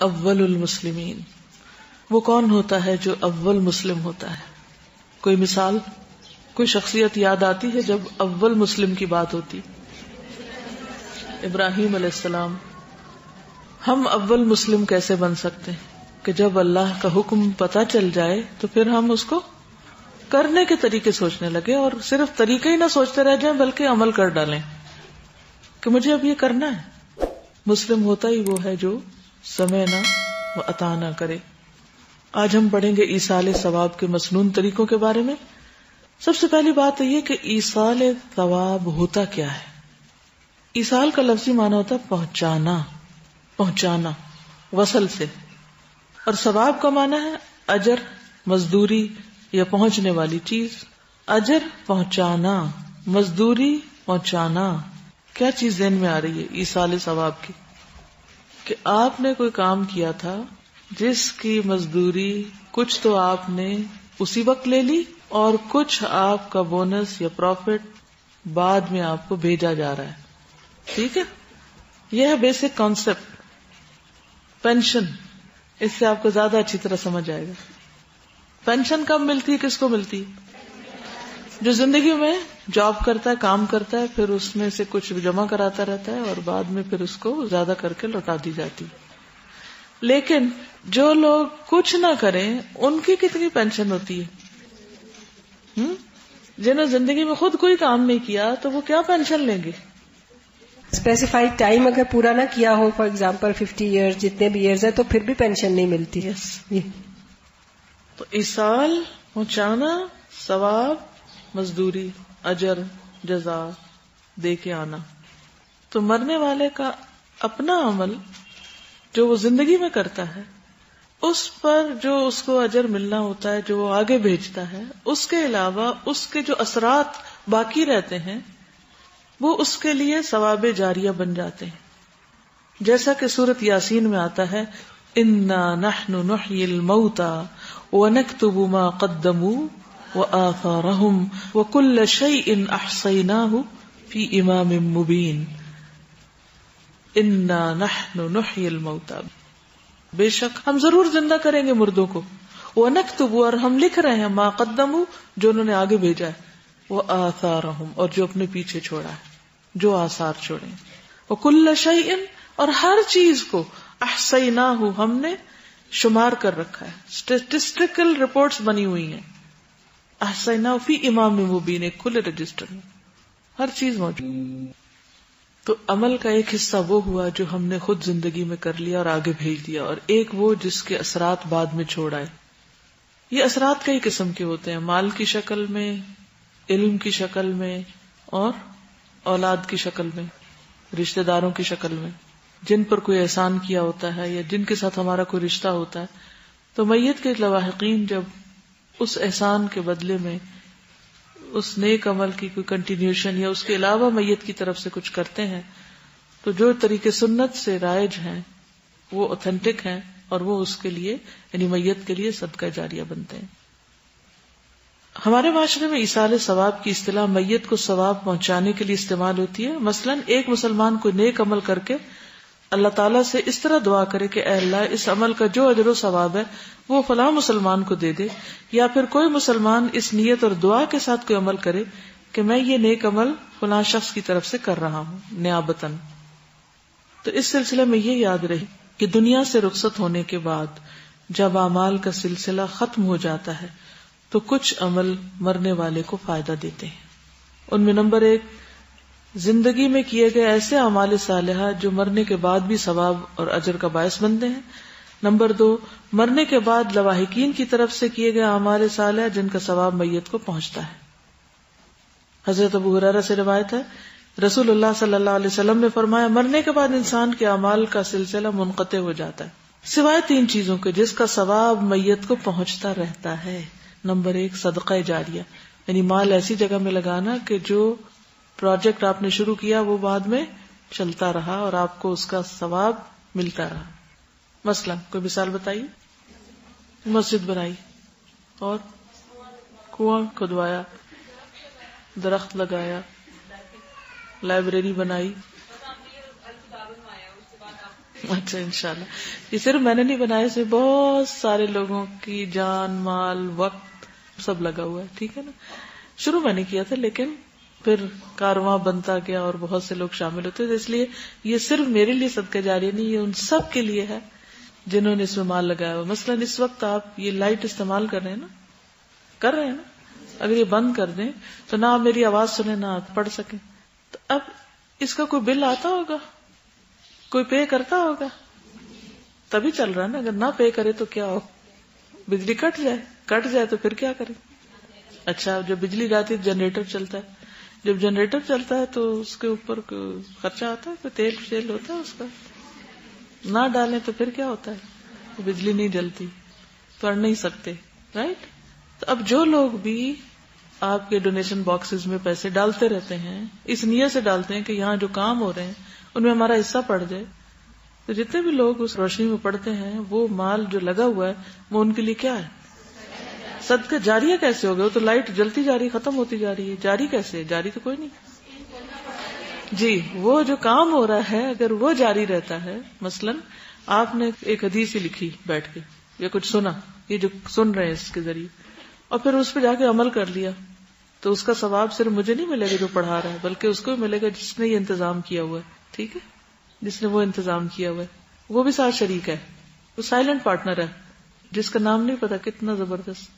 اول المسلمین، وہ کون ہوتا ہے جو اول مسلم ہوتا ہے؟ کوئی مثال، کوئی شخصیت یاد آتی ہے جب اول مسلم کی بات ہوتی؟ ابراہیم علیہ السلام. ہم اول مسلم کیسے بن سکتے ہیں کہ جب اللہ کا حکم پتہ چل جائے تو پھر ہم اس کو کرنے کے طریقے سوچنے لگے، اور صرف طریقے ہی نہ سوچتے رہ جائیں بلکہ عمل کر ڈالیں کہ مجھے اب یہ کرنا ہے. مسلم ہوتا ہی وہ ہے جو سمع نہ و اطاع نہ کرے. آج ہم پڑھیں گے ایصال ثواب کے مسنون طریقوں کے بارے میں. سب سے پہلی بات یہ کہ ایصال ثواب ہوتا کیا ہے. ایصال کا لفظی معنی ہوتا ہے پہنچانا، پہنچانا وصل سے، اور ثواب کا معنی ہے اجر، مزدوری یا پہنچنے والی چیز. اجر پہنچانا، مزدوری پہنچانا. کیا چیز ذہن میں آ رہی ہے ایصال ثواب کی؟ کہ آپ نے کوئی کام کیا تھا جس کی مزدوری کچھ تو آپ نے اسی وقت لے لی اور کچھ آپ کا بونس یا پروفٹ بعد میں آپ کو بھیجا جا رہا ہے. ٹھیک ہے، یہ ہے بیسک کانسیپٹ. پینشن، اس سے آپ کو زیادہ اچھی طرح سمجھ آئے گا. پینشن کب ملتی ہے، کس کو ملتی ہے؟ جو زندگی میں جاب کرتا ہے، کام کرتا ہے، پھر اس میں سے کچھ جمع کراتا رہتا ہے اور بعد میں پھر اس کو زیادہ کر کے لوٹا دی جاتی. لیکن جو لوگ کچھ نہ کریں ان کی کتنی پینشن ہوتی ہے؟ جنہوں نے زندگی میں خود کوئی کام نہیں کیا تو وہ کیا پینشن لیں گے؟ اسپیسیفائڈ ٹائم اگر پورا نہ کیا ہو، فار ایگزامپل 50 ایئرز، جتنے بھی ایئرز ہیں، تو پھر بھی پینشن نہیں ملتی. تو ایصال پہنچانا، ثواب، مزدوری، اجر، جزا دے کے آنا. تو مرنے والے کا اپنا عمل جو وہ زندگی میں کرتا ہے، اس پر جو اس کو اجر ملنا ہوتا ہے، جو وہ آگے بھیجتا ہے، اس کے علاوہ اس کے جو اثرات باقی رہتے ہیں وہ اس کے لیے ثواب جاریہ بن جاتے ہیں. جیسا کہ سورۃ یاسین میں آتا ہے، انا نحن نحیی الموتى ونکتب ما قدموا وآثارهم وكل شیء احصیناہ فی امام مبین. انا نحن نحیی الموتى، بے شک ہم ضرور زندہ کریں گے مردوں کو. وَنَكْتُبُ، اور ہم لکھ رہے ہیں، مَا قَدَّمُوا، جو انہوں نے آگے بھیجا ہے، وَآثَارَهُمْ، اور جو اپنے پیچھے چھوڑا ہے، جو آثار چھوڑے. وَكُلَّ شَيْءٍ، اور ہر چیز کو، احصیناہ، ہم نے شمار کر رکھا ہے. اسٹیٹسٹیکل رپورٹس بنی ہوئی ہیں. احصیناہ فی امام مبین، ایک کھلے رجسٹر میں ہر چیز موجود. تو عمل کا ایک حصہ وہ ہوا جو ہم نے خود زندگی میں کر لیا اور آگے بھیج دیا، اور ایک وہ جس کے اثرات بعد میں چھوڑ آئے. یہ اثرات کئی قسم کے ہوتے ہیں، مال کی شکل میں، علم کی شکل میں، اور اولاد کی شکل میں، رشتہ داروں کی شکل میں، جن پر کوئی احسان کیا ہوتا ہے یا جن کے ساتھ ہمارا کوئی رشتہ ہوتا ہے. تو میت کے لواحقین جب اس احسان کے بدلے میں اس نیک عمل کی کوئی کنٹینیوشن یا اس کے علاوہ میت کی طرف سے کچھ کرتے ہیں، تو جو طریقے سنت سے رائج ہیں وہ اوتھینٹک ہیں، اور وہ اس کے لیے، یعنی میت کے لیے صدقہ جاریہ بنتے ہیں. ہمارے معاشرے میں ایصال ثواب کی اصطلاح میت کو ثواب پہنچانے کے لیے استعمال ہوتی ہے. مثلا ایک مسلمان کوئی نیک عمل کر کے اللہ تعالیٰ سے اس طرح دعا کرے کہ اے اللہ، اس عمل کا جو اجر و ثواب ہے وہ فلاں مسلمان کو دے دے، یا پھر کوئی مسلمان اس نیت اور دعا کے ساتھ کوئی عمل کرے کہ میں یہ نیک عمل فلاں شخص کی طرف سے کر رہا ہوں نیابتاً. تو اس سلسلے میں یہ یاد رہے کہ دنیا سے رخصت ہونے کے بعد جب اعمال کا سلسلہ ختم ہو جاتا ہے تو کچھ عمل مرنے والے کو فائدہ دیتے ہیں. ان میں نمبر 1، زندگی میں کیے گئے ایسے اعمال صالحہ جو مرنے کے بعد بھی ثواب اور اجر کا باعث بنتے ہیں. نمبر 2، مرنے کے بعد لواحقین کی طرف سے کیے گئے اعمال صالحہ جن کا ثواب میت کو پہنچتا ہے. حضرت ابو ہریرہ سے روایت ہے، رسول اللہ صلی اللہ علیہ وسلم نے فرمایا، مرنے کے بعد انسان کے اعمال کا سلسلہ منقطع ہو جاتا ہے سوائے 3 چیزوں کے جس کا ثواب میت کو پہنچتا رہتا ہے. نمبر 1، صدقہ جاریہ، یعنی مال ایسی جگہ میں لگانا کہ جو پروجیکٹ آپ نے شروع کیا وہ بعد میں چلتا رہا اور آپ کو اس کا ثواب ملتا رہا. مثلا کوئی مثال بتائیے. مسجد بنائی، اور کنواں کھدوایا، درخت لگایا، لائبریری بنائی. اچھا انشاءاللہ. یہ صرف میں نے نہیں بنایا، اسے بہت سارے لوگوں کی جان مال وقت سب لگا ہوا ہے. ٹھیک ہے نا. شروع میں نے کیا تھا لیکن پھر کارواں بنتا گیا اور بہت سے لوگ شامل ہوتے تھے، اس لیے یہ صرف میرے لیے صدقہ جاریہ نہیں، یہ ان سب کے لیے ہے جنہوں نے اس میں مال لگایا ہوا. مثلا اس وقت آپ یہ لائٹ استعمال کر رہے ہیں نا، اگر یہ بند کر دیں تو نہ آپ میری آواز سنیں نہ آپ پڑھ سکیں. تو اب اس کا کوئی بل آتا ہوگا، کوئی پے کرتا ہوگا تبھی چل رہا ہے نا. اگر نہ پے کرے تو کیا ہو، بجلی کٹ جائے تو پھر کیا کرے. اچھا جب بجلی جاتی ہے جنریٹر چلتا ہے، جب جنریٹر چلتا ہے تو اس کے اوپر خرچہ آتا ہے، کوئی تیل ہوتا ہے اس کا، نہ ڈالیں تو پھر کیا ہوتا ہے، بجلی نہیں جلتی، پڑھ نہیں سکتے. رائٹ. تو اب جو لوگ بھی آپ کے ڈونیشن باکسز میں پیسے ڈالتے رہتے ہیں، اس نیت سے ڈالتے ہیں کہ یہاں جو کام ہو رہے ہیں ان میں ہمارا حصہ پڑ جائے، تو جتنے بھی لوگ اس روشنی میں پڑھتے ہیں وہ مال جو لگا ہوا ہے وہ ان کے لیے کیا ہے، صدقہ جاریہ. کیسے ہو گیا؟ وہ تو لائٹ جلتی جا رہی، ختم ہوتی جا رہی ہے، جاری کیسے؟ جاری تو کوئی نہیں. جی وہ جو کام ہو رہا ہے اگر وہ جاری رہتا ہے، مثلا آپ نے ایک حدیث ہی لکھی بیٹھ کے یا کچھ سنا، یہ جو سن رہے ہیں اس کے ذریعے، اور پھر اس پہ جا کے عمل کر لیا، تو اس کا ثواب صرف مجھے نہیں ملے گا جو پڑھا رہا ہے، بلکہ اس کو بھی ملے گا جس نے یہ انتظام کیا ہوا ہے. ٹھیک ہے، جس نے وہ انتظام کیا ہوا ہے وہ بھی ساتھ شریک ہے، وہ سائلنٹ پارٹنر ہے جس کا نام نہیں پتا. کتنا زبردست.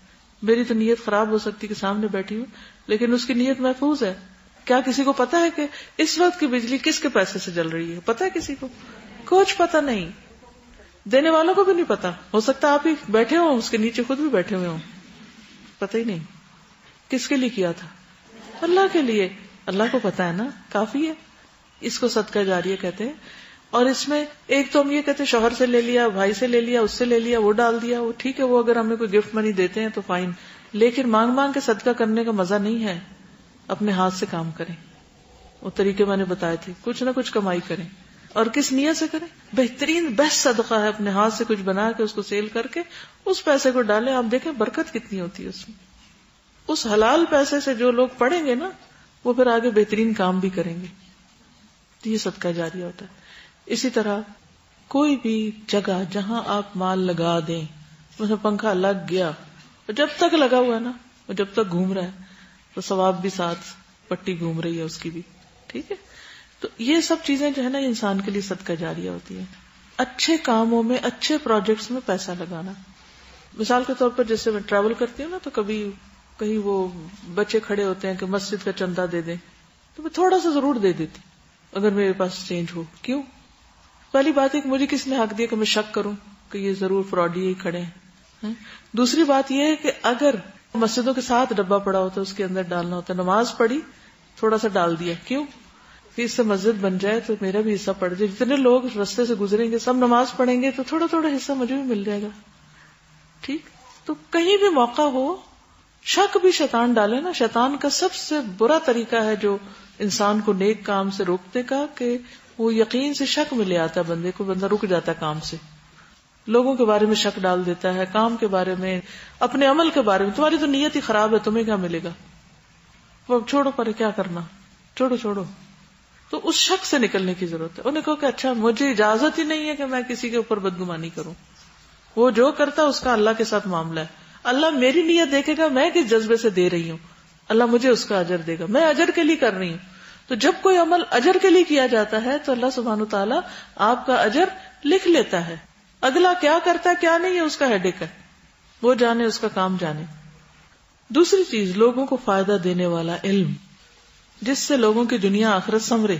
میری تو نیت خراب ہو سکتی کہ سامنے بیٹھی ہوں، لیکن اس کی نیت محفوظ ہے. کیا کسی کو پتا ہے کہ اس وقت کی بجلی کس کے پیسے سے جل رہی ہے؟ پتا ہے کسی کو؟ کچھ پتا نہیں، دینے والوں کو بھی نہیں پتا. ہو سکتا آپ ہی بیٹھے ہوں، اس کے نیچے خود بھی بیٹھے ہوئے ہوں، پتہ ہی نہیں. کس کے لیے کیا تھا؟ اللہ کے لیے. اللہ کو پتا ہے نا، کافی ہے. اس کو صدقہ جاریہ کہتے ہیں. اور اس میں ایک تو ہم یہ کہتے ہیں شوہر سے لے لیا، بھائی سے لے لیا، اس سے لے لیا، وہ ڈال دیا، وہ ٹھیک ہے، وہ اگر ہمیں کوئی گفٹ منی دیتے ہیں تو فائن، لیکن مانگ مانگ کے صدقہ کرنے کا مزہ نہیں ہے. اپنے ہاتھ سے کام کریں، وہ طریقے میں نے بتائے تھے، کچھ نہ کچھ کمائی کریں. اور کس نیت سے کریں؟ بہترین بیسٹ صدقہ ہے اپنے ہاتھ سے کچھ بنا کے اس کو سیل کر کے اس پیسے کو ڈالیں. آپ دیکھیں برکت کتنی ہوتی ہے اس میں. اس حلال پیسے سے جو لوگ پڑھیں گے نا وہ پھر آگے بہترین کام بھی کریں گے. یہ صدقہ جاریہ ہوتا ہے. اسی طرح کوئی بھی جگہ جہاں آپ مال لگا دیں، مثلا پنکھا لگ گیا، جب تک لگا ہوا ہے نا، وہ جب تک گھوم رہا ہے تو ثواب بھی ساتھ پٹی گھوم رہی ہے اس کی بھی. ٹھیک ہے. تو یہ سب چیزیں جو ہے نا انسان کے لیے صدقہ جاریہ ہوتی ہیں. اچھے کاموں میں، اچھے پروجیکٹس میں پیسہ لگانا. مثال کے طور پر جیسے میں ٹریول کرتی ہوں نا تو کبھی کہیں وہ بچے کھڑے ہوتے ہیں کہ مسجد کا چندہ دے دیں، تو میں تھوڑا سا ضرور دے دیتی اگر میرے پاس چینج ہو. کیوں؟ پہلی بات ہے کہ مجھے کس نے حق دیا کہ میں شک کروں کہ یہ ضرور فراڈی ہی کھڑے ہیں. دوسری بات یہ ہے کہ اگر مسجدوں کے ساتھ ڈبہ پڑا ہوتا ہے اس کے اندر ڈالنا ہوتا ہے، نماز پڑھی تھوڑا سا ڈال دیا، کیوں؟ کہ اس سے مسجد بن جائے تو میرا بھی حصہ پڑ جائے. جتنے لوگ رستے سے گزریں گے سب نماز پڑھیں گے تو تھوڑا تھوڑا حصہ مجھے بھی مل جائے گا. ٹھیک. تو کہیں بھی موقع ہو، شک بھی شیطان ڈالے نا. شیطان کا سب سے برا طریقہ ہے جو انسان کو نیک کام سے روکنے کا کہ وہ یقین سے شک میں لے آتا ہے بندے کو، بندہ رک جاتا ہے کام سے. لوگوں کے بارے میں شک ڈال دیتا ہے، کام کے بارے میں، اپنے عمل کے بارے میں. تمہاری تو نیت ہی خراب ہے، تمہیں کیا ملے گا؟ وہ چھوڑو، پر کیا کرنا، چھوڑو. تو اس شک سے نکلنے کی ضرورت ہے. انہیں کہو کہ اچھا مجھے اجازت ہی نہیں ہے کہ میں کسی کے اوپر بدگمانی کروں. وہ جو کرتا اس کا اللہ کے ساتھ معاملہ ہے. اللہ میری نیت دیکھے گا میں کس جذبے سے دے رہی ہوں، اللہ مجھے اس کا اجر دے گا. میں اجر کے لیے کر رہی ہوں. تو جب کوئی عمل اجر کے لیے کیا جاتا ہے تو اللہ سبحانہ وتعالی آپ کا اجر لکھ لیتا ہے. اگلا کیا کرتا ہے کیا نہیں ہے اس کا ہیڈک ہے، وہ جانے، اس کا کام جانے. دوسری چیز، لوگوں کو فائدہ دینے والا علم جس سے لوگوں کی دنیا آخرت سنورے.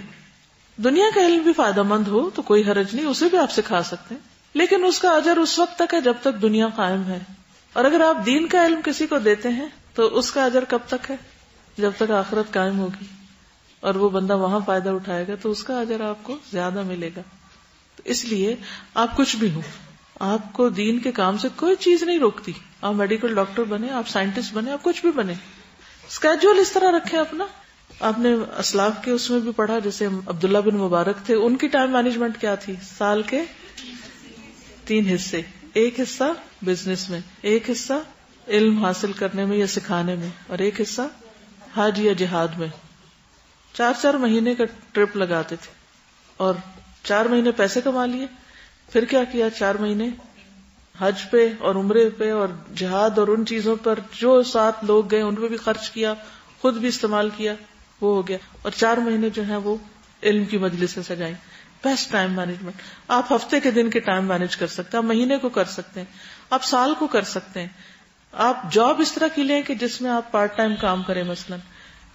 دنیا کا علم بھی فائدہ مند ہو تو کوئی حرج نہیں، اسے بھی آپ سکھا سکتے ہیں، لیکن اس کا اجر اس وقت تک ہے جب تک دنیا قائم ہے. اور اگر آپ دین کا علم کسی کو دیتے ہیں تو اس کا اجر کب تک ہے؟ جب تک آخرت قائم ہوگی اور وہ بندہ وہاں فائدہ اٹھائے گا تو اس کا اجر آپ کو زیادہ ملے گا. تو اس لیے آپ کچھ بھی ہو، آپ کو دین کے کام سے کوئی چیز نہیں روکتی. آپ میڈیکل ڈاکٹر بنے، آپ سائنٹسٹ بنے، آپ کچھ بھی بنے. اسکیجول اس طرح رکھیں اپنا. آپ نے اسلاف کے اس میں بھی پڑھا، جیسے عبداللہ بن مبارک تھے، ان کی ٹائم مینجمنٹ کیا تھی؟ سال کے 3 حصے، ایک حصہ بزنس میں، ایک حصہ علم حاصل کرنے میں یا سکھانے میں، اور ایک حصہ حج یا جہاد میں. 4 مہینے کا ٹرپ لگاتے تھے اور 4 مہینے پیسے کما لیے. پھر کیا کیا؟ 4 مہینے حج پہ اور عمرے پہ اور جہاد اور ان چیزوں پر جو 7 لوگ گئے ان پہ بھی خرچ کیا، خود بھی استعمال کیا، وہ ہو گیا. اور 4 مہینے جو ہیں وہ علم کی مجلسیں سجائیں. Best time management. آپ ہفتے کے دن کے ٹائم مینج کر سکتے ہیں، آپ مہینے کو کر سکتے ہیں، آپ سال کو کر سکتے ہیں. آپ جاب اس طرح کی لیں کہ جس میں آپ پارٹ ٹائم کام کریں مثلا،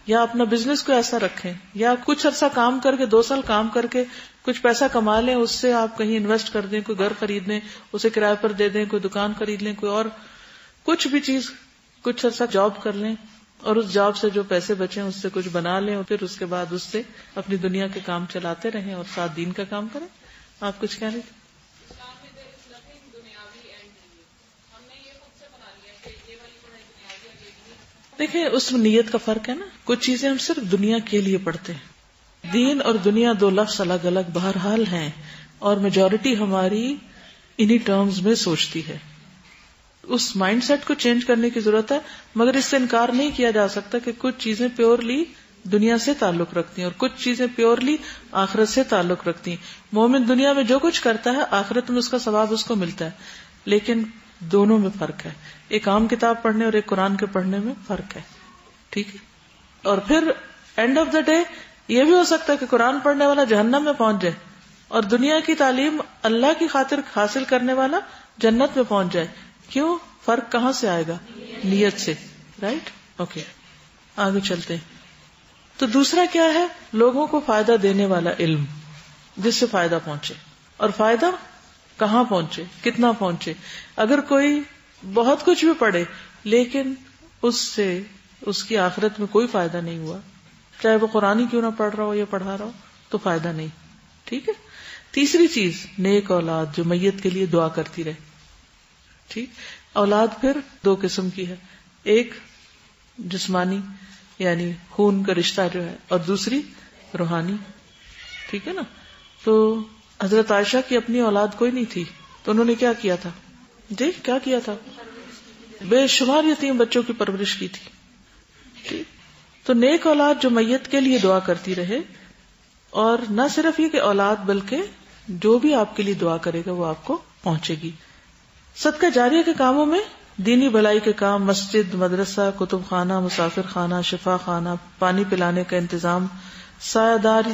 یا اپنا بزنس کو ایسا رکھیں، یا کچھ عرصہ کام کر کے 2 سال کام کر کے کچھ پیسہ کما لیں، اس سے آپ کہیں انویسٹ کر دیں، کوئی گھر خرید لیں، اسے کرائے پر دے دیں، کوئی دکان خرید لیں، کوئی اور کچھ بھی چیز، کچھ عرصہ جاب کر لیں اور اس جاب سے جو پیسے بچیں اس سے کچھ بنا لیں اور پھر اس کے بعد اس سے اپنی دنیا کے کام چلاتے رہیں اور ساتھ دین کا کام کریں. آپ کچھ کہہ رہے تھے؟ دیکھیں اس میں نیت کا فرق ہے نا. کچھ چیزیں ہم صرف دنیا کے لیے پڑھتے ہیں. دین اور دنیا 2 لفظ الگ الگ بہرحال ہیں، اور میجورٹی ہماری انہی ٹرمز میں سوچتی ہے. اس مائنڈ سیٹ کو چینج کرنے کی ضرورت ہے، مگر اس سے انکار نہیں کیا جا سکتا کہ کچھ چیزیں پیورلی دنیا سے تعلق رکھتی ہیں اور کچھ چیزیں پیورلی آخرت سے تعلق رکھتی ہیں. مومن دنیا میں جو کچھ کرتا ہے آخرت میں اس کا ثواب اس کو ملتا ہے، لیکن دونوں میں فرق ہے. ایک عام کتاب پڑھنے اور ایک قرآن کے پڑھنے میں فرق ہے. ٹھیک ہے. اور پھر اینڈ آف دا ڈے یہ بھی ہو سکتا ہے کہ قرآن پڑھنے والا جہنم میں پہنچ جائے اور دنیا کی تعلیم اللہ کی خاطر حاصل کرنے والا جنت میں پہنچ جائے. کیوں؟ فرق کہاں سے آئے گا؟ نیت سے. رائٹ؟ اوکے، آگے چلتے ہیں. تو دوسرا کیا ہے؟ لوگوں کو فائدہ دینے والا علم جس سے فائدہ پہنچے. اور فائدہ کہاں پہنچے، کتنا پہنچے. اگر کوئی بہت کچھ بھی پڑھے لیکن اس سے اس کی آخرت میں کوئی فائدہ نہیں ہوا، چاہے وہ قرآن ہی کیوں نہ پڑھ رہا ہو یا پڑھا رہا ہو، تو فائدہ نہیں. ٹھیک ہے. تیسری چیز، نیک اولاد جو میت کے لیے دعا کرتی رہے. ٹھیک. اولاد پھر 2 قسم کی ہے، ایک جسمانی یعنی خون کا رشتہ جو ہے، اور دوسری روحانی. ٹھیک ہے نا. تو حضرت عائشہ کی اپنی اولاد کوئی نہیں تھی، تو انہوں نے کیا کیا تھا؟ جی کیا کیا تھا؟ بے شمار یتیم بچوں کی پرورش کی تھی. ٹھیک. تو نیک اولاد جو میت کے لیے دعا کرتی رہے، اور نہ صرف یہ کہ اولاد بلکہ جو بھی آپ کے لیے دعا کرے گا وہ آپ کو پہنچے گی. صدقہ جاریہ کے کاموں میں دینی بھلائی کے کام، مسجد، مدرسہ، کتب خانہ، مسافر خانہ، شفا خانہ، پانی پلانے کا انتظام، سایہ دار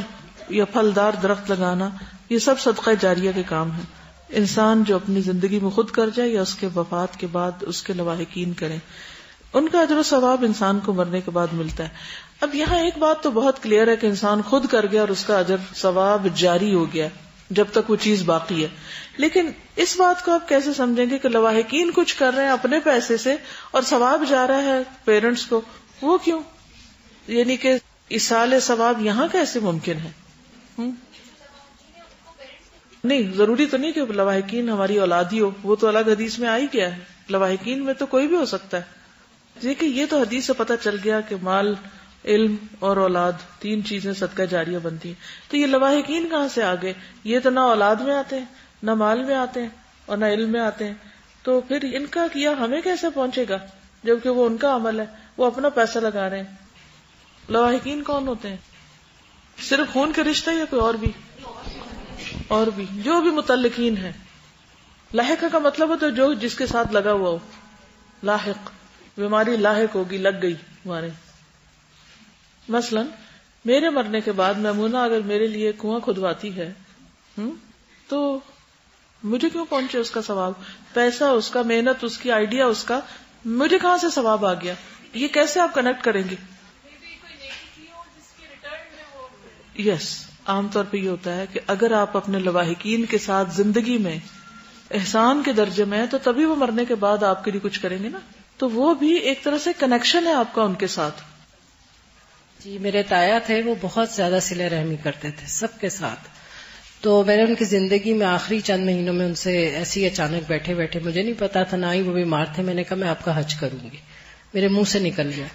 یا پھلدار درخت لگانا، یہ سب صدقہ جاریہ کے کام ہیں. انسان جو اپنی زندگی میں خود کر جائے یا اس کے وفات کے بعد اس کے لواحقین کریں، ان کا اجر و ثواب انسان کو مرنے کے بعد ملتا ہے. اب یہاں ایک بات تو بہت کلیئر ہے کہ انسان خود کر گیا اور اس کا اجر ثواب جاری ہو گیا جب تک وہ چیز باقی ہے. لیکن اس بات کو آپ کیسے سمجھیں گے کہ لواحقین کچھ کر رہے ہیں اپنے پیسے سے اور ثواب جا رہا ہے پیرنٹس کو؟ وہ کیوں؟ یعنی کہ ایصال ثواب یہاں کیسے ممکن ہے؟ نہیں، ضروری تو نہیں کہ لواحقین ہماری اولاد ہی ہو، وہ تو الگ حدیث میں آ ہی گیا ہے. لواحقین میں تو کوئی بھی ہو سکتا ہے. دیکھیں یہ تو حدیث سے پتہ چل گیا کہ مال، علم اور اولاد 3 چیزیں صدقہ جاریہ بنتی ہیں. تو یہ لواحقین کہاں سے آگے؟ یہ تو نہ اولاد میں آتے ہیں، نہ مال میں آتے ہیں، اور نہ علم میں آتے ہیں. تو پھر ان کا کیا ہمیں کیسے پہنچے گا جبکہ وہ ان کا عمل ہے، وہ اپنا پیسہ لگا رہے ہیں. لواحقین کون ہوتے ہیں؟ صرف خون کے رشتہ یا کوئی اور بھی جو بھی متعلقین ہیں. لاحق کا مطلب ہے تو جو جس کے ساتھ لگا ہوا ہو. لاحق بیماری لاحق ہوگی، لگ گئی ہمارے. مثلا میرے مرنے کے بعد میمونہ اگر میرے لیے کنواں کھدواتی ہے تو مجھے کیوں پہنچے اس کا ثواب؟ پیسہ اس کا، محنت اس کی، آئیڈیا اس کا، مجھے کہاں سے ثواب آ گیا؟ یہ کیسے آپ کنیکٹ کریں گے؟ یس، عام طور پہ یہ ہوتا ہے کہ اگر آپ اپنے لواحقین کے ساتھ زندگی میں احسان کے درجے میں ہیں تو تبھی وہ مرنے کے بعد آپ کے لیے کچھ کریں گے نا. تو وہ بھی ایک طرح سے کنیکشن ہے آپ کا ان کے ساتھ. جی میرے تایا تھے، وہ بہت زیادہ صلہ رحمی کرتے تھے سب کے ساتھ. تو میں نے ان کی زندگی میں آخری چند مہینوں میں ان سے ایسی اچانک بیٹھے بیٹھے، مجھے نہیں پتا تھا، نہ ہی وہ بیمار تھے، میں نے کہا میں آپ کا حج کروں گی، میرے منہ سے نکل گیا.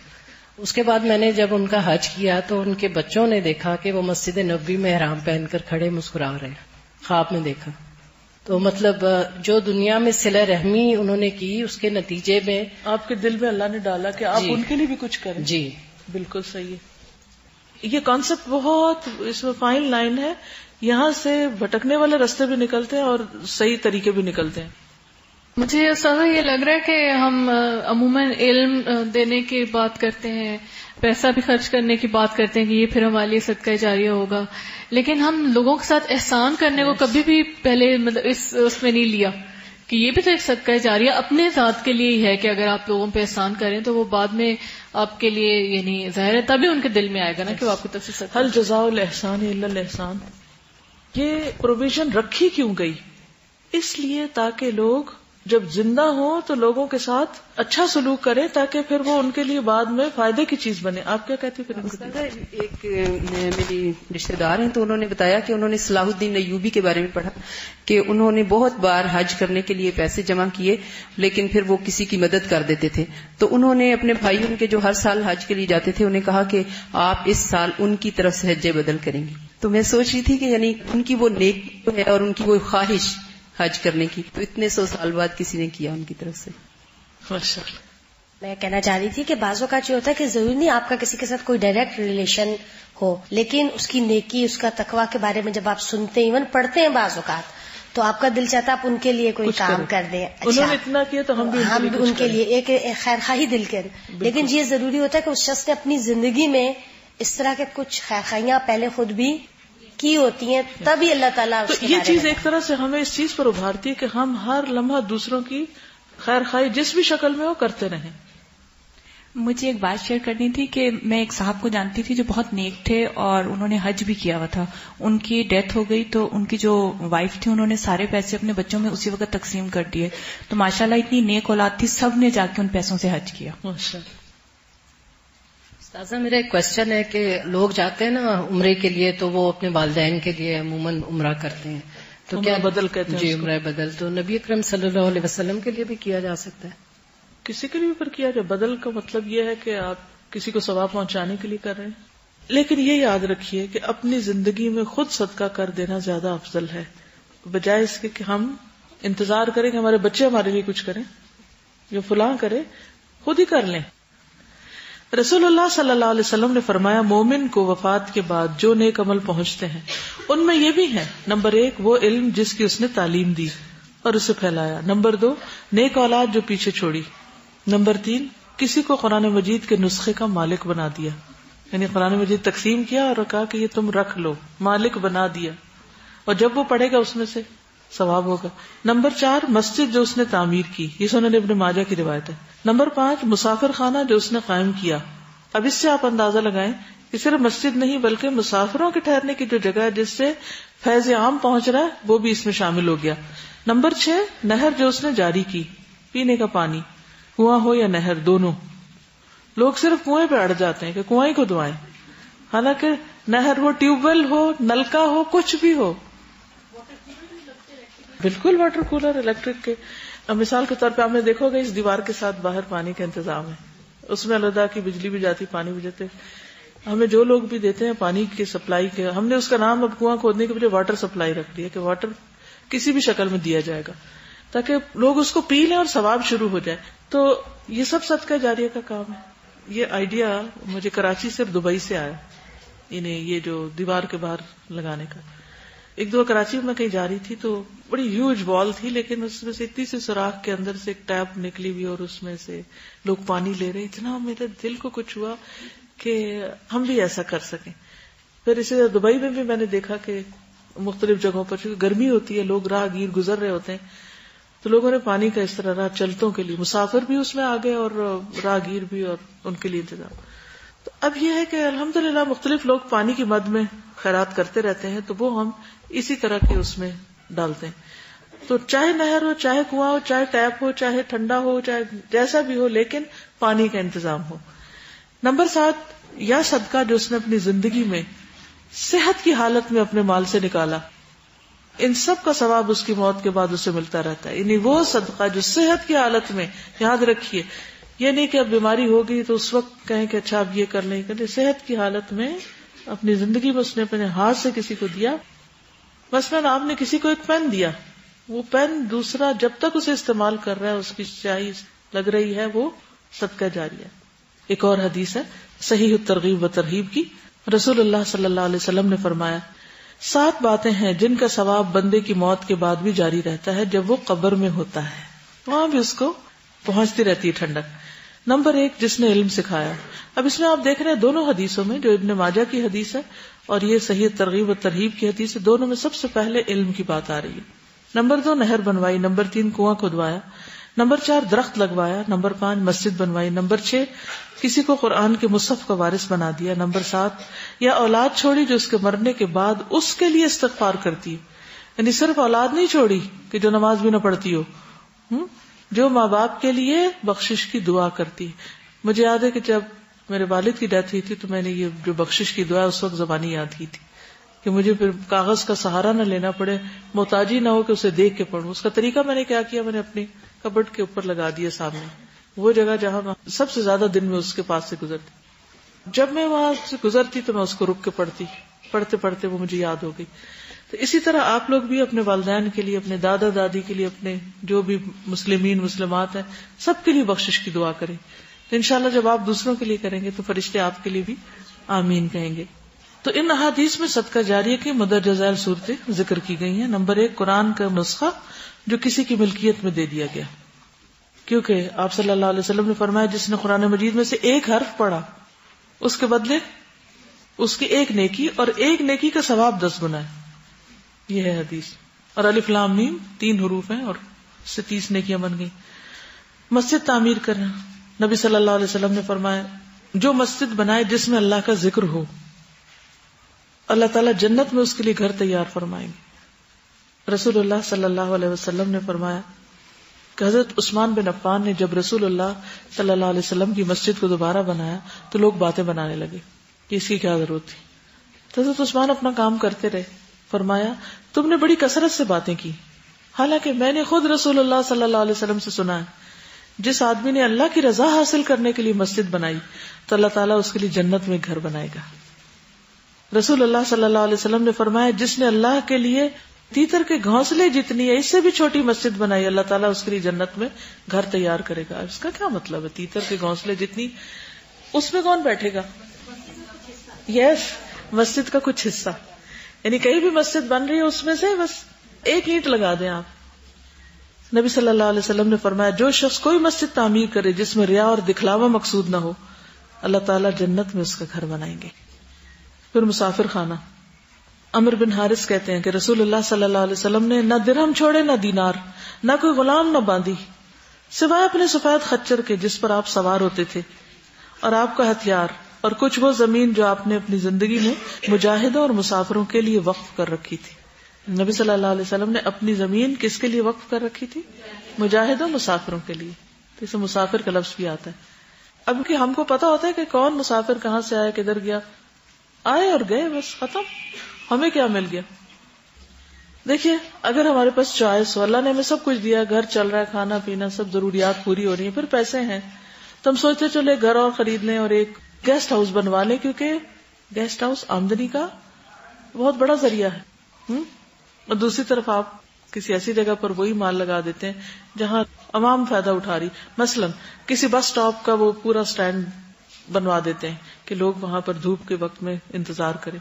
اس کے بعد میں نے جب ان کا حج کیا تو ان کے بچوں نے دیکھا کہ وہ مسجد نبوی میں احرام پہن کر کھڑے مسکرا رہے ہیں، خواب میں دیکھا. تو مطلب جو دنیا میں صلہ رحمی انہوں نے کی، اس کے نتیجے میں آپ کے دل میں اللہ نے ڈالا کہ آپ ان کے لیے بھی کچھ کریں. جی بالکل صحیح ہے. یہ کانسیپٹ بہت اس میں فائن لائن ہے یہاں سے بھٹکنے والے راستے بھی نکلتے ہیں اور صحیح طریقے بھی نکلتے ہیں. مجھے استاذہ یہ لگ رہا ہے کہ ہم عموماً علم دینے کی بات کرتے ہیں، پیسہ بھی خرچ کرنے کی بات کرتے ہیں کہ یہ پھر ہمارے لیے صدقہ جاریہ ہوگا، لیکن ہم لوگوں کے ساتھ احسان کرنے کو کبھی بھی پہلے مطلب اس میں نہیں لیا کہ یہ بھی تو ایک صدقہ جاریہ اپنے ذات کے لیے ہی ہے کہ اگر آپ لوگوں پہ احسان کریں تو وہ بعد میں آپ کے لیے یعنی ظاہر ہے تبھی ان کے دل میں آئے گا نا کہ وہ آپ کی طرف سے صدقہ. هل جزاء الاحسان الا الاحسان، یہ پروویژن رکھی کیوں گئی؟ اس لیے تاکہ لوگ جب زندہ ہوں تو لوگوں کے ساتھ اچھا سلوک کریں تاکہ پھر وہ ان کے لیے بعد میں فائدے کی چیز بنے. آپ کیا کہتے ہیں؟ ایک میری رشتے دار ہیں تو انہوں نے بتایا کہ انہوں نے صلاح الدین ایوبی کے بارے میں پڑھا کہ انہوں نے بہت بار حج کرنے کے لیے پیسے جمع کیے لیکن پھر وہ کسی کی مدد کر دیتے تھے. تو انہوں نے اپنے بھائی ان کے جو ہر سال حج کے لیے جاتے تھے انہیں کہا کہ آپ اس سال ان کی طرف سے حج بدل کریں گے. تو میں سوچ رہی تھی کہ یعنی ان کی وہ نیک ہے اور ان کی وہ خواہش حج کرنے کی تو اتنے 100 سال بعد کسی نے کیا ان کی طرف سے. میں کہنا چاہ رہی تھی کہ بعض اوقات یہ ہوتا ہے کہ ضروری نہیں آپ کا کسی کے ساتھ کوئی ڈائریکٹ ریلیشن ہو، لیکن اس کی نیکی اس کا تقویٰ کے بارے میں جب آپ سنتے ہیں ایون پڑھتے ہیں بعض اوقات تو آپ کا دل چاہتا ہے آپ ان کے لیے کوئی کام کر دیں. انہوں نے اتنا کیا تو ہم بھی ان کے لیے ایک خیر خواہی دل کے. لیکن یہ ضروری ہوتا ہے کہ اس شخص نے اپنی زندگی میں اس طرح کے کچھ خیر خواہیاں پہلے خود بھی کی ہوتی ہیں تبھی اللہ تعالیٰ. تو یہ چیز ایک طرح سے ہمیں اس چیز پر ابھارتی ہے کہ ہم ہر لمحہ دوسروں کی خیر خواہی جس بھی شکل میں ہو کرتے رہیں. مجھے ایک بات شیئر کرنی تھی کہ میں ایک صاحب کو جانتی تھی جو بہت نیک تھے اور انہوں نے حج بھی کیا ہوا تھا. ان کی ڈیتھ ہو گئی تو ان کی جو وائف تھی انہوں نے سارے پیسے اپنے بچوں میں اسی وقت تقسیم کر دیے. تو ماشاءاللہ اتنی نیک اولاد تھی، سب نے جا کے ان پیسوں سے حج کیا. استاذہ میرا ایک کوشچن ہے کہ لوگ جاتے ہیں نا عمرے کے لیے تو وہ اپنے والدین کے لیے عموماً عمرہ کرتے ہیں تو کیا بدل کہتے ہیں؟ جی عمرہ بدل. تو نبی اکرم صلی اللہ علیہ وسلم کے لیے بھی کیا جا سکتا ہے؟ کسی کے لیے پر کیا جائے. بدل کا مطلب یہ ہے کہ آپ کسی کو ثواب پہنچانے کے لیے کر رہے ہیں. لیکن یہ یاد رکھیے کہ اپنی زندگی میں خود صدقہ کر دینا زیادہ افضل ہے بجائے اس کے کہ ہم انتظار کریں کہ ہمارے بچے ہمارے لیے کچھ کریں یا فلاں کرے. خود ہی کر لیں. رسول اللہ صلی اللہ علیہ وسلم نے فرمایا مومن کو وفات کے بعد جو نیک عمل پہنچتے ہیں ان میں یہ بھی ہے. نمبر 1 وہ علم جس کی اس نے تعلیم دی اور اسے پھیلایا. نمبر 2 نیک اولاد جو پیچھے چھوڑی. نمبر 3 کسی کو قرآن مجید کے نسخے کا مالک بنا دیا، یعنی قرآن مجید تقسیم کیا اور کہا کہ یہ تم رکھ لو، مالک بنا دیا اور جب وہ پڑھے گا اس میں سے ثواب ہوگا. نمبر 4 مسجد جو اس نے تعمیر کی، یہ سنن ابن ماجہ کی روایت ہے. نمبر 5 مسافر خانہ جو اس نے قائم کیا. اب اس سے آپ اندازہ لگائیں کہ صرف مسجد نہیں بلکہ مسافروں کے ٹھہرنے کی جو جگہ ہے جس سے فیض عام پہنچ رہا ہے وہ بھی اس میں شامل ہو گیا. نمبر 6 نہر جو اس نے جاری کی، پینے کا پانی، کنواں ہو یا نہر دونوں. لوگ صرف کنویں پہ اڑ جاتے ہیں کہ کنویں ہی کو دعائیں، حالانکہ نہر ہو، ٹیوب ویل ہو، نلکا ہو، کچھ بھی ہو. بالکل واٹر کولر الیکٹرک کے. اب مثال کے طور پہ آپ نے دیکھو گے اس دیوار کے ساتھ باہر پانی کا انتظام ہے، اس میں علیحدہ کی بجلی بھی جاتی، پانی بھی جاتے. ہمیں جو لوگ بھی دیتے ہیں پانی کی سپلائی کے، ہم نے اس کا نام اب کنواں کھودنے کے بجائے واٹر سپلائی رکھ دیا کہ واٹر کسی بھی شکل میں دیا جائے گا تاکہ لوگ اس کو پی لیں اور ثواب شروع ہو جائے. تو یہ سب صدقہ جاریہ کا کام ہے. یہ آئیڈیا مجھے کراچی سے دبئی سے آیا، انہیں یہ جو دیوار کے باہر لگانے کا. ایک دو کراچی میں کہیں جا رہی تھی تو بڑی ہیوج وال تھی لیکن اس میں سے اتنی سی سوراخ کے اندر سے ایک ٹیپ نکلی ہوئی اور اس میں سے لوگ پانی لے رہے. اتنا میرے دل کو کچھ ہوا کہ ہم بھی ایسا کر سکیں. پھر اسی طرح دبئی میں بھی میں نے دیکھا کہ مختلف جگہوں پر چونکہ گرمی ہوتی ہے، لوگ راہ گیر گزر رہے ہوتے ہیں تو لوگوں نے پانی کا اس طرح راہ چلتوں کے لیے، مسافر بھی اس میں آگے اور راہ گیر بھی، اور ان کے لیے انتظام. تو اب یہ ہے کہ الحمدللہ مختلف لوگ پانی کی مد میں خیرات کرتے رہتے ہیں تو وہ ہم اسی طرح کے اس میں ڈالتے ہیں. تو چاہے نہر ہو، چاہے کنواں ہو، چاہے ٹیپ ہو، چاہے ٹھنڈا ہو، چاہے جیسا بھی ہو، لیکن پانی کا انتظام ہو. نمبر 7 یا صدقہ جو اس نے اپنی زندگی میں صحت کی حالت میں اپنے مال سے نکالا، ان سب کا ثواب اس کی موت کے بعد اسے ملتا رہتا ہے. یعنی وہ صدقہ جو صحت کی حالت میں، یاد رکھیے یہ نہیں کہ اب بیماری ہو گئی تو اس وقت کہیں کہ اچھا اب یہ کر لیں، کہ صحت کی حالت میں اپنی زندگی میں اس نے اپنے ہاتھ سے کسی کو دیا. مثلاً آپ نے کسی کو ایک پین دیا، وہ پین دوسرا جب تک اسے استعمال کر رہا ہے اس کی سیاہی لگ رہی ہے، وہ صدقہ جاریہ. ایک اور حدیث ہے صحیح الترغیب و ترہیب کی، رسول اللہ صلی اللہ علیہ وسلم نے فرمایا 7 باتیں ہیں جن کا ثواب بندے کی موت کے بعد بھی جاری رہتا ہے جب وہ قبر میں ہوتا ہے، وہاں بھی اس کو پہنچتی رہتی ہے ٹھنڈک۔ نمبر 1، جس نے علم سکھایا۔ اب اس میں آپ دیکھ رہے ہیں دونوں حدیثوں میں، جو ابن ماجہ کی حدیث ہے اور یہ صحیح ترغیب و ترہیب کی حدیث ہے، دونوں میں سب سے پہلے علم کی بات آ رہی ہے۔ نمبر 2، نہر بنوائی۔ نمبر 3، کنواں کھدوایا۔ نمبر 4، درخت لگوایا۔ نمبر 5، مسجد بنوائی۔ نمبر 6، کسی کو قرآن کے مصحف کا وارث بنا دیا۔ نمبر 7، یا اولاد چھوڑی جو اس کے مرنے کے بعد اس کے لیے استغفار کرتی ہے، یعنی صرف اولاد نہیں چھوڑی کہ جو نماز بھی نہ پڑھتی ہو، جو ماں باپ کے لیے بخشش کی دعا کرتی ہے۔ مجھے یاد ہے کہ جب میرے والد کی ڈیتھ ہوئی تھی تو میں نے یہ جو بخشش کی دعا اس وقت زبانی یاد کی تھی کہ مجھے پھر کاغذ کا سہارا نہ لینا پڑے، محتاجی نہ ہو کہ اسے دیکھ کے پڑھوں۔ اس کا طریقہ میں نے کیا کیا، میں نے اپنی کبڈ کے اوپر لگا دیا سامنے، وہ جگہ جہاں میں سب سے زیادہ دن میں اس کے پاس سے گزرتی، جب میں وہاں سے گزرتی تو میں اس کو رک کے پڑھتی، پڑھتے پڑھتے وہ مجھے یاد ہو گئی۔ تو اسی طرح آپ لوگ بھی اپنے والدین کے لیے، اپنے دادا دادی کے لیے، اپنے جو بھی مسلمین مسلمات ہیں سب کے لیے بخشش کی دعا کریں۔ تو انشاءاللہ جب آپ دوسروں کے لیے کریں گے تو فرشتے آپ کے لیے بھی آمین کہیں گے۔ تو ان احادیث میں صدقہ جاریہ کی مدرجہ ذیل صورتیں ذکر کی گئی ہیں۔ نمبر 1، قرآن کا نسخہ جو کسی کی ملکیت میں دے دیا گیا، کیونکہ آپ صلی اللہ علیہ وسلم نے فرمایا جس نے قرآن مجید میں سے ایک حرف پڑھا اس کے بدلے اس کی ایک نیکی، اور ایک نیکی کا ثواب 10 گنا ہے۔ یہ ہے حدیث۔ اور الف لام میم 3 حروف ہیں اور اس سے 30 نیکیاں بن گئی۔ مسجد تعمیر کرنا، نبی صلی اللہ علیہ وسلم نے فرمایا جو مسجد بنائے جس میں اللہ کا ذکر ہو، اللہ تعالیٰ جنت میں اس کے لیے گھر تیار فرمائیں گے۔ رسول اللہ صلی اللہ علیہ وسلم نے فرمایا کہ حضرت عثمان بن عفان نے جب رسول اللہ صلی اللہ علیہ وسلم کی مسجد کو دوبارہ بنایا تو لوگ باتیں بنانے لگے کہ اس کی کیا ضرورت تھی۔ تو حضرت عثمان اپنا کام کرتے رہے۔ فرمایا تم نے بڑی کثرت سے باتیں کی، حالانکہ میں نے خود رسول اللہ صلی اللہ علیہ وسلم سے سنا ہے جس آدمی نے اللہ کی رضا حاصل کرنے کے لیے مسجد بنائی تو اللہ تعالیٰ اس کے لیے جنت میں گھر بنائے گا۔ رسول اللہ صلی اللہ علیہ وسلم نے فرمایا جس نے اللہ کے لیے تیتر کے گھونسلے جتنی ہے اس سے بھی چھوٹی مسجد بنائی، اللہ تعالیٰ اس کے لیے جنت میں گھر تیار کرے گا۔ اس کا کیا مطلب ہے؟ تیتر کے گھونسلے جتنی، اس میں کون بیٹھے گا؟ یس، مسجد کا کچھ حصہ، یعنی کہیں بھی مسجد بن رہی ہے اس میں سے بس ایک اینٹ لگا دیں آپ۔ نبی صلی اللہ علیہ وسلم نے فرمایا جو شخص کوئی مسجد تعمیر کرے جس میں ریا اور دکھلاوا مقصود نہ ہو، اللہ تعالیٰ جنت میں اس کا گھر بنائیں گے۔ پھر مسافر خانہ، عمر بن حارث کہتے ہیں کہ رسول اللہ صلی اللہ علیہ وسلم نے نہ درہم چھوڑے نہ دینار، نہ کوئی غلام نہ باندھی، سوائے اپنے سفید خچر کے جس پر آپ سوار ہوتے تھے، اور آپ کا ہتھیار، اور کچھ وہ زمین جو آپ نے اپنی زندگی میں مجاہدوں اور مسافروں کے لیے وقف کر رکھی تھی۔ نبی صلی اللہ علیہ وسلم نے اپنی زمین کس کے لیے وقف کر رکھی تھی؟ مجاہدوں مسافروں کے لیے۔ تو اسے مسافر کا لفظ بھی آتا ہے۔ اب کہ ہم کو پتا ہوتا ہے کہ کون مسافر کہاں سے آیا، کدھر گیا، آئے اور گئے، بس ختم، ہمیں کیا مل گیا۔ دیکھیے اگر ہمارے پاس چوائس ہو، اللہ نے ہمیں سب کچھ دیا، گھر چل رہا ہے، کھانا پینا سب ضروریات پوری ہو رہی ہیں، پھر پیسے ہیں تو ہم سوچتے چلے گھر اور خرید لیں اور ایک گیسٹ ہاؤس بنوا لیں، کیونکہ گیسٹ ہاؤس آمدنی کا بہت بڑا ذریعہ ہے۔ اور دوسری طرف آپ کسی ایسی جگہ پر وہی مال لگا دیتے ہیں جہاں عوام فائدہ اٹھا رہی، مثلا کسی بس سٹاپ کا وہ پورا سٹینڈ بنوا دیتے ہیں کہ لوگ وہاں پر دھوپ کے وقت میں انتظار کریں۔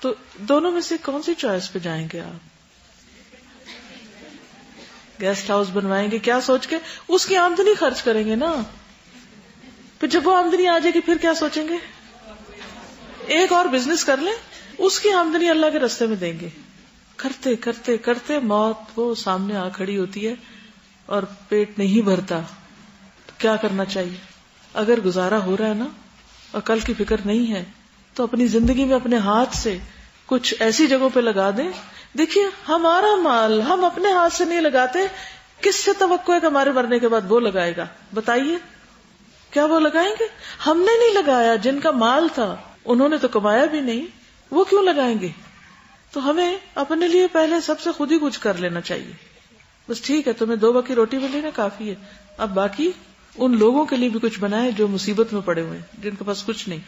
تو دونوں میں سے کون سی چوائس پہ جائیں گے آپ؟ گیسٹ ہاؤس بنوائیں گے کیا سوچ کے؟ اس کی آمدنی خرچ کریں گے نا، پھر جب وہ آمدنی آ جائے گی پھر کیا سوچیں گے؟ ایک اور بزنس کر لیں، اس کی آمدنی اللہ کے راستے میں دیں گے۔ کرتے کرتے کرتے موت وہ سامنے آ کھڑی ہوتی ہے اور پیٹ نہیں بھرتا، تو کیا کرنا چاہیے؟ اگر گزارا ہو رہا ہے نا اور کل کی فکر نہیں ہے تو اپنی زندگی میں اپنے ہاتھ سے کچھ ایسی جگہوں پہ لگا دیں۔ دیکھیے ہمارا مال ہم اپنے ہاتھ سے نہیں لگاتے، کس سے توقع ہے کہ ہمارے مرنے کے بعد وہ لگائے گا؟ بتائیے، کیا وہ لگائیں گے؟ ہم نے نہیں لگایا، جن کا مال تھا انہوں نے تو کمایا بھی نہیں، وہ کیوں لگائیں گے؟ تو ہمیں اپنے لیے پہلے سب سے خود ہی کچھ کر لینا چاہیے۔ بس ٹھیک ہے تمہیں 2 وقت کی روٹی ملی نا، کافی ہے، اب باقی ان لوگوں کے لیے بھی کچھ بنائے جو مصیبت میں پڑے ہوئے ہیں، جن کے پاس کچھ نہیں۔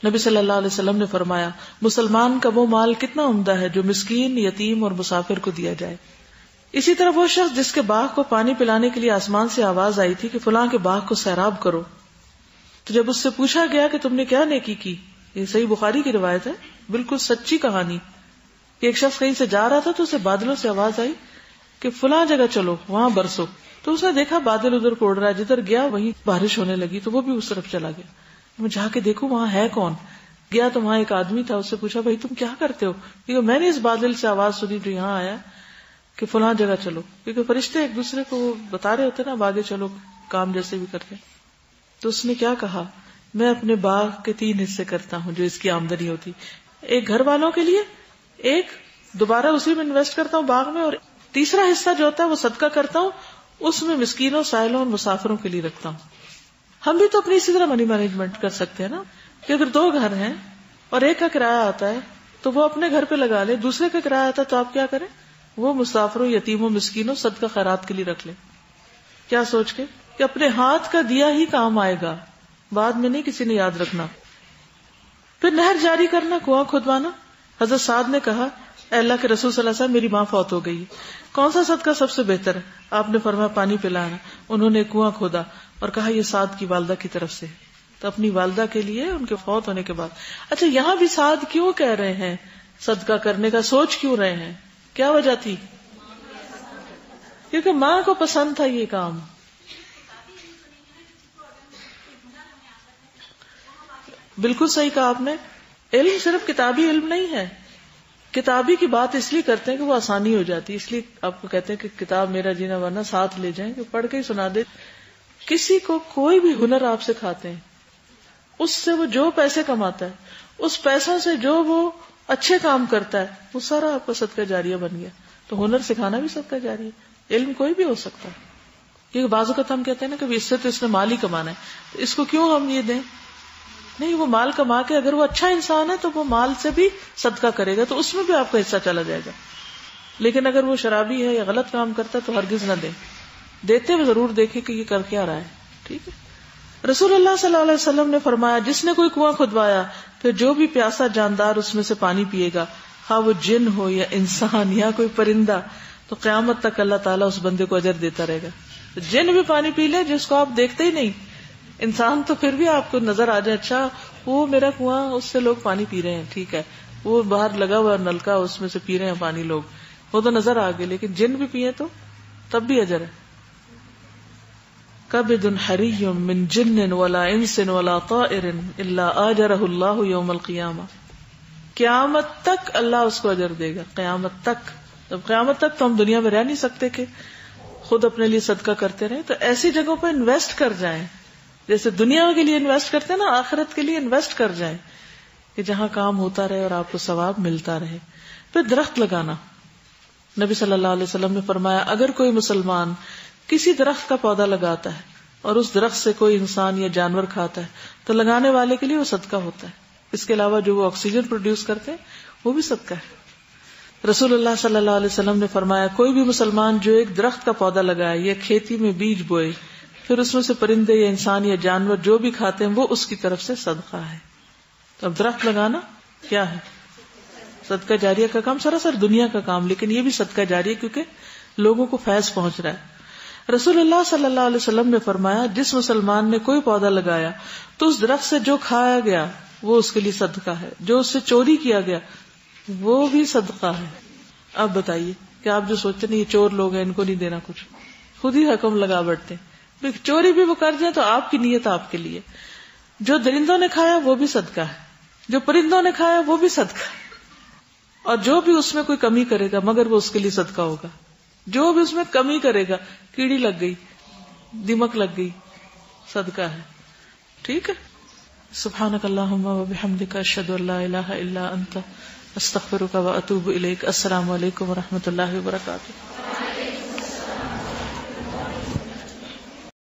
نبی صلی اللہ علیہ وسلم نے فرمایا مسلمان کا وہ مال کتنا عمدہ ہے جو مسکین، یتیم اور مسافر کو دیا جائے۔ اسی طرح وہ شخص جس کے باغ کو پانی پلانے کے لیے آسمان سے آواز آئی تھی کہ فلاں کے باغ کو سیراب کرو، تو جب اس سے پوچھا گیا کہ تم نے کیا نیکی کی، یہ صحیح بخاری کی روایت ہے، بالکل سچی کہانی کہ ایک شخص کہیں سے جا رہا تھا تو اسے بادلوں سے آواز آئی کہ فلاں جگہ چلو، وہاں برسو. تو اس نے دیکھا بادل ادھر کوڑ رہا ہے، جدھر گیا وہیں بارش ہونے لگی تو وہ بھی اس طرف چلا گیا. میں جا کے دیکھوں وہاں ہے کون. گیا تو وہاں ایک آدمی تھا، اس سے پوچھا بھائی تم کیا کرتے ہو؟ کیونکہ میں نے اس بادل سے آواز سنی جو یہاں آیا کہ فلاں جگہ چلو. کیونکہ فرشتے ایک دوسرے کو بتا رہے ہوتے نا اب آگے چلو، کام جیسے بھی کرتے. تو اس نے کیا کہا، میں اپنے باغ کے 3 حصے کرتا ہوں جو اس کی آمدنی ہوتی، ایک گھر والوں کے لیے، ایک دوبارہ اسی میں انویسٹ کرتا ہوں باغ میں، اور تیسرا حصہ جو ہوتا ہے وہ صدقہ کرتا ہوں، اس میں مسکینوں، سائلوں اور مسافروں کے لیے رکھتا ہوں. ہم بھی تو اپنی اسی طرح منی مینجمنٹ کر سکتے ہیں نا کہ اگر 2 گھر ہیں اور ایک کا کرایہ آتا ہے تو وہ اپنے گھر پہ لگا لے، دوسرے کا کرایہ آتا ہے تو آپ کیا کریں، وہ مسافروں، یتیموں، مسکینوں، صدقہ خیرات کے لیے رکھ لیں. کیا سوچ کے کہ اپنے ہاتھ کا دیا ہی کام آئے گا، بعد میں نہیں کسی نے یاد رکھنا. پھر نہر جاری کرنا، کنواں کھودوانا. حضرت سعد نے کہا اے اللہ کے رسول صلی اللہ علیہ وسلم میری ماں فوت ہو گئی، کون سا صدقہ سب سے بہتر ہے؟ آپ نے فرمایا پانی پلانا. انہوں نے کنواں کھودا اور کہا یہ سعد کی والدہ کی طرف سے، تو اپنی والدہ کے لیے ان کے فوت ہونے کے بعد. اچھا یہاں بھی سعد کیوں کہہ رہے ہیں صدقہ کرنے کا، سوچ کیوں رہے ہیں، کیا وجہ تھی؟ کیونکہ ماں کو پسند تھا یہ کام. بالکل صحیح کہا آپ نے. علم صرف کتابی علم نہیں ہے. کتابی کی بات اس لیے کرتے ہیں کہ وہ آسانی ہو جاتی ہے، اس لیے آپ کو کہتے ہیں کہ کتاب میرا جینا ورنہ ساتھ لے جائیں کہ پڑھ کے ہی سنا دے. کسی کو کوئی بھی ہنر آپ سکھاتے ہیں، اس سے وہ جو پیسے کماتا ہے، اس پیسوں سے جو وہ اچھے کام کرتا ہے، وہ سارا آپ کا صدقہ جاریہ بن گیا. تو ہنر سکھانا بھی صدقہ جاریہ ہے. علم کوئی بھی ہو سکتا ہے. کیونکہ بعض اوقات ہم کہتے ہیں نا کہ اس سے تو اس نے مال ہی کمانا ہے، تو اس کو کیوں ہم یہ دیں؟ نہیں، وہ مال کما کے اگر وہ اچھا انسان ہے تو وہ مال سے بھی صدقہ کرے گا، تو اس میں بھی آپ کا حصہ چلا جائے گا. لیکن اگر وہ شرابی ہے یا غلط کام کرتا ہے تو ہرگز نہ دیں. دیتے ہوئے ضرور دیکھیں کہ یہ کر کیا رہا ہے. ٹھیک ہے. رسول اللہ صلی اللہ علیہ وسلم نے فرمایا جس نے کوئی کنواں کھدوایا پھر جو بھی پیاسا جاندار اس میں سے پانی پیے گا، ہاں وہ جن ہو یا انسان یا کوئی پرندہ، تو قیامت تک اللہ تعالیٰ اس بندے کو اجر دیتا رہے گا. جن بھی پانی پی لے جس کو آپ دیکھتے ہی نہیں، انسان تو پھر بھی آپ کو نظر آ جائے، اچھا وہ میرا کنواں، اس سے لوگ پانی پی رہے ہیں، ٹھیک ہے، وہ باہر لگا ہوا نلکا اس میں سے پی رہے ہیں پانی لوگ، وہ تو نظر آ گئے. لیکن جن بھی پیے تو تب بھی اجر ہے. کبد حری من جن ولا انس ولا طائر الا اجرہ اللہ یوم القیامہ. قیامت تک اللہ اس کو اجر دے گا، قیامت تک. اب قیامت تک تو ہم دنیا میں رہ نہیں سکتے کہ خود اپنے لیے صدقہ کرتے رہیں، تو ایسی جگہوں پہ انویسٹ کر جائیں، جیسے دنیا کے لیے انویسٹ کرتے ہیں نا، آخرت کے لیے انویسٹ کر جائیں کہ جہاں کام ہوتا رہے اور آپ کو ثواب ملتا رہے. پھر درخت لگانا. نبی صلی اللہ علیہ وسلم نے فرمایا اگر کوئی مسلمان کسی درخت کا پودا لگاتا ہے اور اس درخت سے کوئی انسان یا جانور کھاتا ہے تو لگانے والے کے لیے وہ صدقہ ہوتا ہے. اس کے علاوہ جو وہ آکسیجن پروڈیوس کرتے ہیں وہ بھی صدقہ ہے. رسول اللہ صلی اللہ علیہ وسلم نے فرمایا کوئی بھی مسلمان جو ایک درخت کا پودا لگائے یا کھیتی میں بیج بوئے پھر اس میں سے پرندے یا انسان یا جانور جو بھی کھاتے ہیں وہ اس کی طرف سے صدقہ ہے. تو اب درخت لگانا کیا ہے؟ صدقہ جاریہ کا کام، سراسر دنیا کا کام، لیکن یہ بھی صدقہ جاریہ کیونکہ لوگوں کو فیض پہنچ رہا ہے. رسول اللہ صلی اللہ علیہ وسلم نے فرمایا جس مسلمان نے کوئی پودا لگایا تو اس درخت سے جو کھایا گیا وہ اس کے لیے صدقہ ہے، جو اس سے چوری کیا گیا وہ بھی صدقہ ہے. اب بتائیے کہ آپ جو سوچتے ہیں یہ چور لوگ ہیں ان کو نہیں دینا کچھ، خود ہی حکم لگا بیٹھتے ہیں. چوری بھی وہ کر جائیں تو آپ کی نیت آپ کے لیے. جو درندوں نے کھایا وہ بھی صدقہ ہے، جو پرندوں نے کھایا وہ بھی صدقہ ہے، اور جو بھی اس میں کوئی کمی کرے گا مگر وہ اس کے لیے صدقہ ہوگا. جو بھی اس میں کمی کرے گا، کیڑی لگ گئی، دیمک لگ گئی، صدقہ ہے. ٹھیک ہے. سبحانک اللہم و بحمدک اشہد ان لا الہ الا انت استغفرک و اتوب الیک. السلام علیکم و رحمۃ اللہ وبرکاتہ.